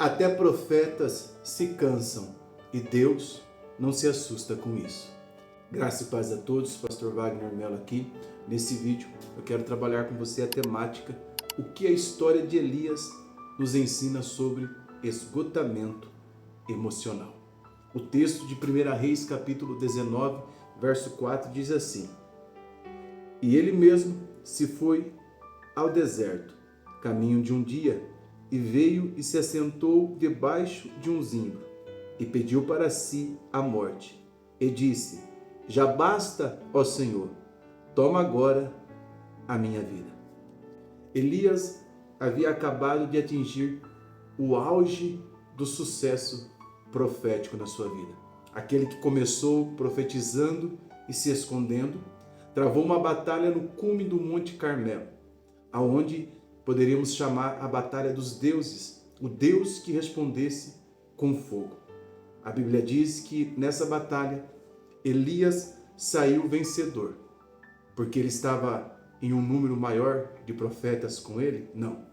Até profetas se cansam e Deus não se assusta com isso. Graça e paz a todos, Pastor Wagner Mello aqui. Nesse vídeo eu quero trabalhar com você a temática, o que a história de Elias nos ensina sobre esgotamento emocional. O texto de 1 Reis, capítulo 19, verso 4 diz assim: E ele mesmo se foi ao deserto, caminho de um dia, e veio e se assentou debaixo de um zimbro, e pediu para si a morte, e disse: Já basta, ó Senhor, toma agora a minha vida. Elias havia acabado de atingir o auge do sucesso profético na sua vida. Aquele que começou profetizando e se escondendo, travou uma batalha no cume do Monte Carmelo, aonde poderíamos chamar a batalha dos deuses, o Deus que respondesse com fogo. A Bíblia diz que nessa batalha Elias saiu vencedor, porque ele estava em um número maior de profetas com ele? Não,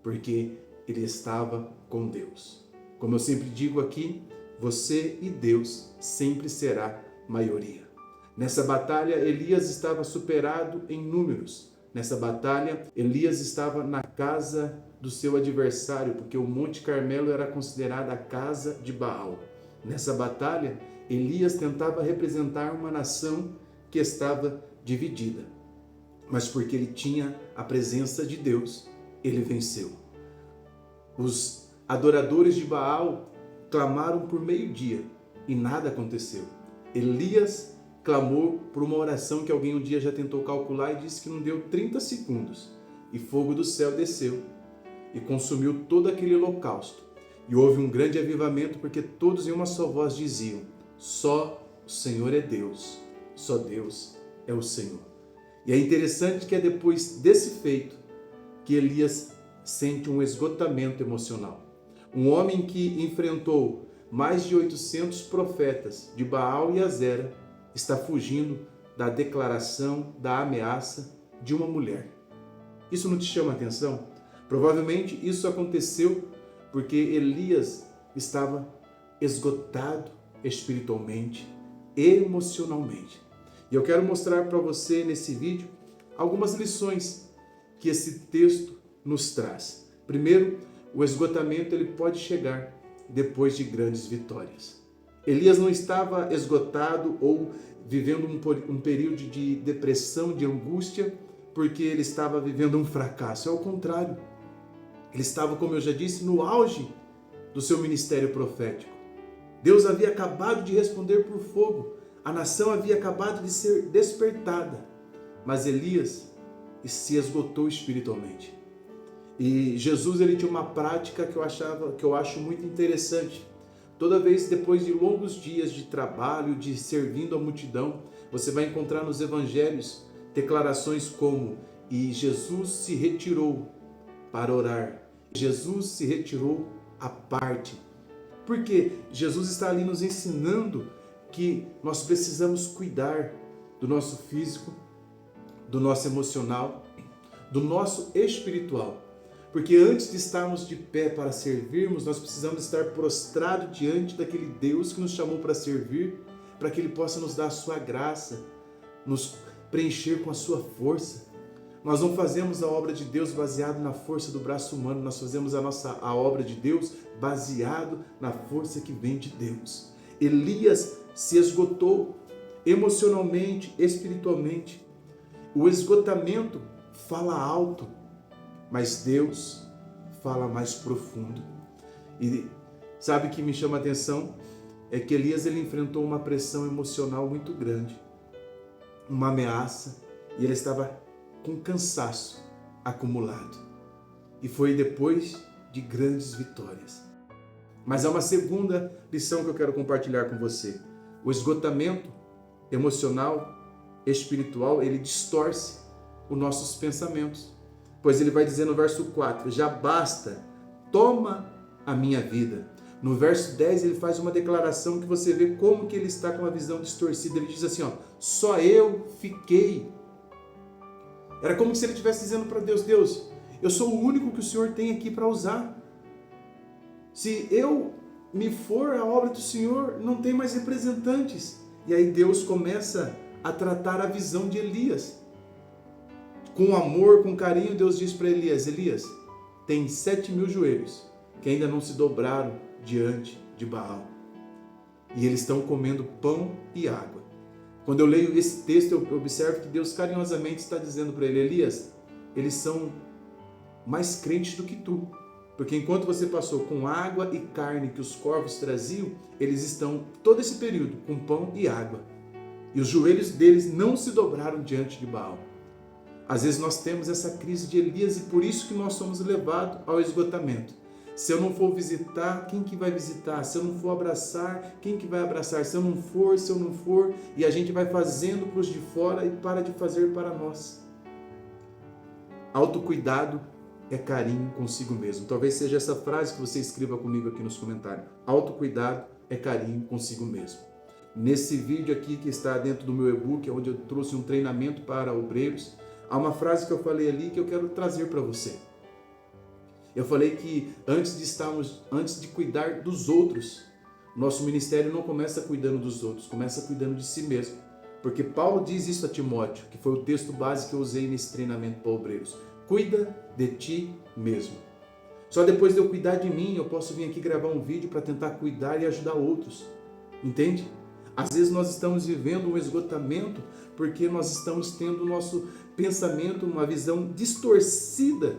porque ele estava com Deus. Como eu sempre digo aqui, você e Deus sempre será maioria. Nessa batalha, Elias estava superado em números. Nessa batalha, Elias estava na casa do seu adversário, porque o Monte Carmelo era considerada a casa de Baal. Nessa batalha, Elias tentava representar uma nação que estava dividida. Mas porque ele tinha a presença de Deus, ele venceu. Os adoradores de Baal clamaram por meio-dia e nada aconteceu. Elias clamou por uma oração que alguém um dia já tentou calcular e disse que não deu 30 segundos. E fogo do céu desceu e consumiu todo aquele holocausto. E houve um grande avivamento porque todos em uma só voz diziam: só o Senhor é Deus, só Deus é o Senhor. E é interessante que é depois desse feito que Elias sente um esgotamento emocional. Um homem que enfrentou mais de 800 profetas de Baal e Azera está fugindo da declaração, da ameaça de uma mulher. Isso não te chama a atenção? Provavelmente isso aconteceu porque Elias estava esgotado espiritualmente, emocionalmente. E eu quero mostrar para você nesse vídeo algumas lições que esse texto nos traz. Primeiro, o esgotamento ele pode chegar depois de grandes vitórias. Elias não estava esgotado ou vivendo um período de depressão, de angústia, porque ele estava vivendo um fracasso. É o contrário. Ele estava, como eu já disse, no auge do seu ministério profético. Deus havia acabado de responder por fogo. A nação havia acabado de ser despertada. Mas Elias se esgotou espiritualmente. E Jesus ele tinha uma prática que eu acho muito interessante. Toda vez depois de longos dias de trabalho, de servindo a multidão, você vai encontrar nos evangelhos declarações como: e Jesus se retirou para orar. Jesus se retirou à parte. Porque Jesus está ali nos ensinando que nós precisamos cuidar do nosso físico, do nosso emocional, do nosso espiritual. Porque antes de estarmos de pé para servirmos, nós precisamos estar prostrados diante daquele Deus que nos chamou para servir, para que Ele possa nos dar a sua graça, nos preencher com a sua força. Nós não fazemos a obra de Deus baseado na força do braço humano, nós fazemos a obra de Deus baseado na força que vem de Deus. Elias se esgotou emocionalmente, espiritualmente. O esgotamento fala alto, mas Deus fala mais profundo. E sabe o que me chama a atenção? É que Elias ele enfrentou uma pressão emocional muito grande, uma ameaça, e ele estava com cansaço acumulado. E foi depois de grandes vitórias. Mas há uma segunda lição que eu quero compartilhar com você. O esgotamento emocional, espiritual, ele distorce os nossos pensamentos. Pois ele vai dizer no verso 4, já basta, toma a minha vida. No verso 10 ele faz uma declaração que você vê como que ele está com a visão distorcida. Ele diz assim, só eu fiquei. Era como se ele estivesse dizendo para Deus, Deus, eu sou o único que o Senhor tem aqui para usar. Se eu me for a obra do Senhor, não tem mais representantes. E aí Deus começa a tratar a visão de Elias. Com amor, com carinho, Deus diz para Elias: Elias, tem 7.000 joelhos que ainda não se dobraram diante de Baal. E eles estão comendo pão e água. Quando eu leio esse texto, eu observo que Deus carinhosamente está dizendo para ele: Elias, eles são mais crentes do que tu. Porque enquanto você passou com água e carne que os corvos traziam, eles estão todo esse período com pão e água. E os joelhos deles não se dobraram diante de Baal. Às vezes nós temos essa crise de Elias e por isso que nós somos levados ao esgotamento. Se eu não for visitar, quem que vai visitar? Se eu não for abraçar, quem que vai abraçar? Se eu não for, e a gente vai fazendo para os de fora e para de fazer para nós. Autocuidado é carinho consigo mesmo. Talvez seja essa frase que você escreva comigo aqui nos comentários. Autocuidado é carinho consigo mesmo. Nesse vídeo aqui que está dentro do meu e-book, onde eu trouxe um treinamento para obreiros, há uma frase que eu falei ali que eu quero trazer para você. Eu falei que antes de cuidar dos outros, nosso ministério não começa cuidando dos outros, começa cuidando de si mesmo. Porque Paulo diz isso a Timóteo, que foi o texto base que eu usei nesse treinamento para obreiros. Cuida de ti mesmo. Só depois de eu cuidar de mim, eu posso vir aqui gravar um vídeo para tentar cuidar e ajudar outros. Entende? Às vezes nós estamos vivendo um esgotamento porque nós estamos tendo o nosso pensamento, uma visão distorcida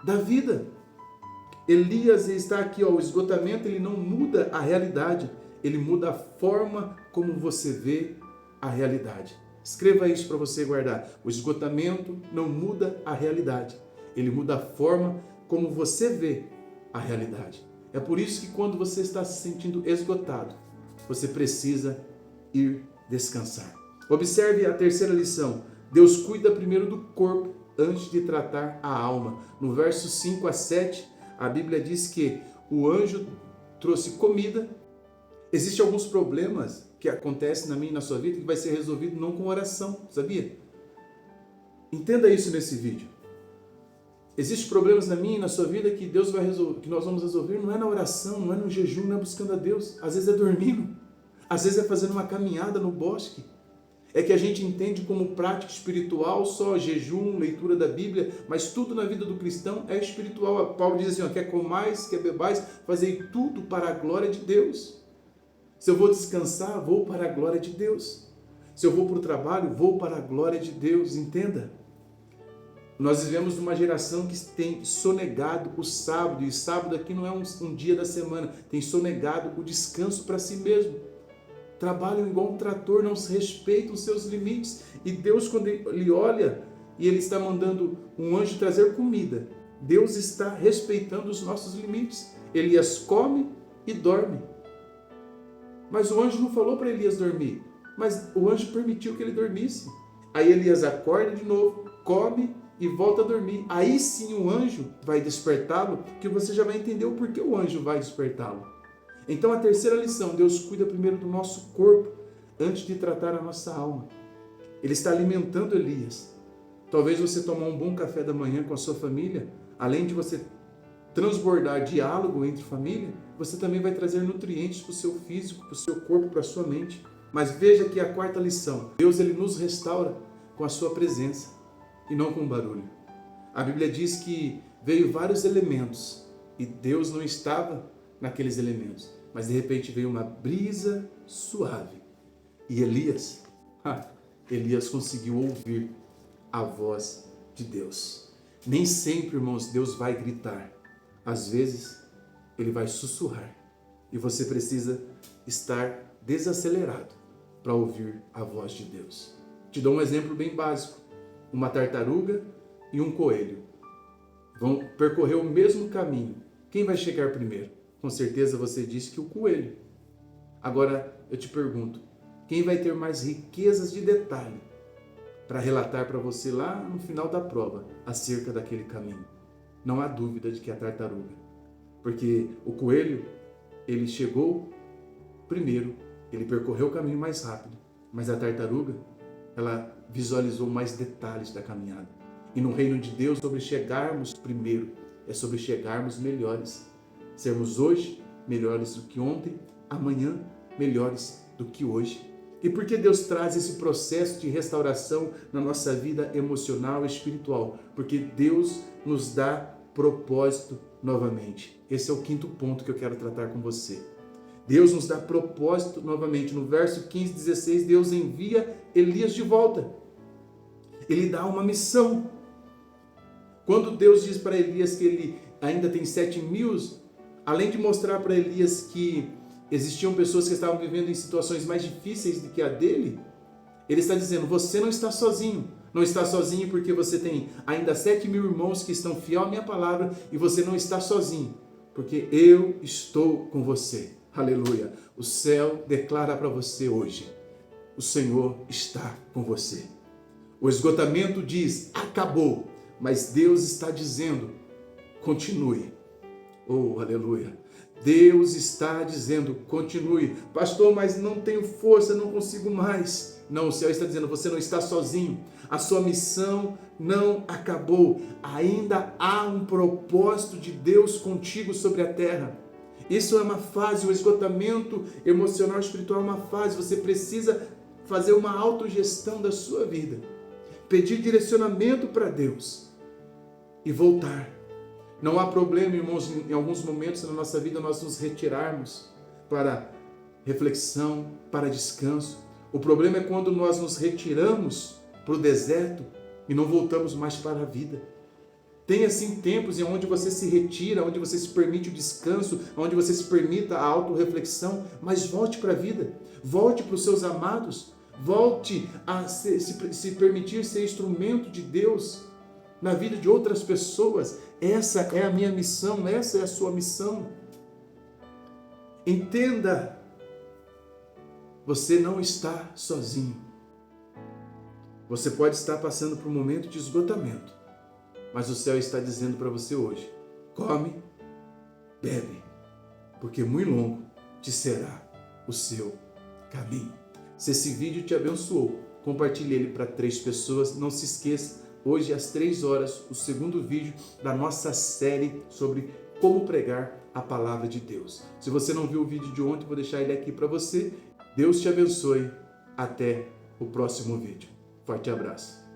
da vida. Elias está aqui, o esgotamento ele não muda a realidade, ele muda a forma como você vê a realidade. Escreva isso para você guardar. O esgotamento não muda a realidade, ele muda a forma como você vê a realidade. É por isso que quando você está se sentindo esgotado, você precisa ir descansar. Observe a terceira lição. Deus cuida primeiro do corpo antes de tratar a alma. No verso 5 a 7, a Bíblia diz que o anjo trouxe comida. Existem alguns problemas que acontecem na minha e na sua vida que vai ser resolvido não com oração, sabia? Entenda isso nesse vídeo. Existem problemas na minha e na sua vida que Deus vai resolver, que nós vamos resolver, não é na oração, não é no jejum, não é buscando a Deus. Às vezes é dormindo, às vezes é fazendo uma caminhada no bosque. É que a gente entende como prática espiritual só jejum, leitura da Bíblia, mas tudo na vida do cristão é espiritual. Paulo diz assim, quer comais, quer bebais, fazei tudo para a glória de Deus. Se eu vou descansar, vou para a glória de Deus. Se eu vou para o trabalho, vou para a glória de Deus, entenda. Nós vivemos uma geração que tem sonegado o sábado, e sábado aqui não é um dia da semana, tem sonegado o descanso para si mesmo. Trabalham igual um trator, não se respeitam os seus limites. E Deus, quando Ele olha e Ele está mandando um anjo trazer comida, Deus está respeitando os nossos limites. Elias come e dorme. Mas o anjo não falou para Elias dormir, mas o anjo permitiu que ele dormisse. Aí Elias acorda de novo, come e volta a dormir. Aí sim o anjo vai despertá-lo, que você já vai entender o porquê o anjo vai despertá-lo. Então a terceira lição, Deus cuida primeiro do nosso corpo antes de tratar a nossa alma. Ele está alimentando Elias. Talvez você tomar um bom café da manhã com a sua família, além de você transbordar diálogo entre família, você também vai trazer nutrientes para o seu físico, para o seu corpo, para a sua mente. Mas veja aqui a quarta lição. Deus ele nos restaura com a sua presença e não com barulho. A Bíblia diz que veio vários elementos e Deus não estava naqueles elementos, mas de repente veio uma brisa suave e Elias conseguiu ouvir a voz de Deus. Nem sempre, irmãos, Deus vai gritar. Às vezes, Ele vai sussurrar e você precisa estar desacelerado para ouvir a voz de Deus. Te dou um exemplo bem básico. Uma tartaruga e um coelho vão percorrer o mesmo caminho. Quem vai chegar primeiro? Com certeza você disse que o coelho. Agora eu te pergunto, quem vai ter mais riquezas de detalhe para relatar para você lá no final da prova acerca daquele caminho? Não há dúvida de que é a tartaruga. Porque o coelho, ele chegou primeiro, ele percorreu o caminho mais rápido, mas a tartaruga, ela visualizou mais detalhes da caminhada. E no reino de Deus, sobre chegarmos primeiro, é sobre chegarmos melhores. sermos hoje melhores do que ontem, amanhã melhores do que hoje. E por que Deus traz esse processo de restauração na nossa vida emocional e espiritual? Porque Deus nos dá propósito novamente. Esse é o quinto ponto que eu quero tratar com você. Deus nos dá propósito novamente. No verso 15, 16, Deus envia Elias de volta. Ele dá uma missão. Quando Deus diz para Elias que ele ainda tem 7.000, além de mostrar para Elias que existiam pessoas que estavam vivendo em situações mais difíceis do que a dele, ele está dizendo, você não está sozinho. Não está sozinho porque você tem ainda 7.000 irmãos que estão fiel à minha palavra e você não está sozinho, porque eu estou com você. Aleluia. O céu declara para você hoje, o Senhor está com você. O esgotamento diz, acabou, mas Deus está dizendo, continue. Oh, aleluia. Deus está dizendo, continue. Pastor, mas não tenho força, não consigo mais. Não, o céu está dizendo, você não está sozinho. A sua missão não acabou. Ainda há um propósito de Deus contigo sobre a terra. Isso é uma fase, o esgotamento emocional e espiritual é uma fase. Você precisa fazer uma autogestão da sua vida. Pedir direcionamento para Deus e voltar. Não há problema, irmãos, em alguns momentos na nossa vida nós nos retirarmos para reflexão, para descanso. O problema é quando nós nos retiramos para o deserto e não voltamos mais para a vida. Tem assim tempos em onde você se retira, onde você se permite o descanso, onde você se permita a autorreflexão, mas volte para a vida, volte para os seus amados, volte a se permitir ser instrumento de Deus na vida de outras pessoas. Essa é a minha missão, essa é a sua missão. Entenda, você não está sozinho. Você pode estar passando por um momento de esgotamento, mas o céu está dizendo para você hoje, come, bebe, porque muito longo te será o seu caminho. Se esse vídeo te abençoou, compartilhe ele para 3 pessoas. Não se esqueça, hoje às 3 horas, o segundo vídeo da nossa série sobre como pregar a palavra de Deus. Se você não viu o vídeo de ontem, vou deixar ele aqui para você. Deus te abençoe. Até o próximo vídeo. Forte abraço.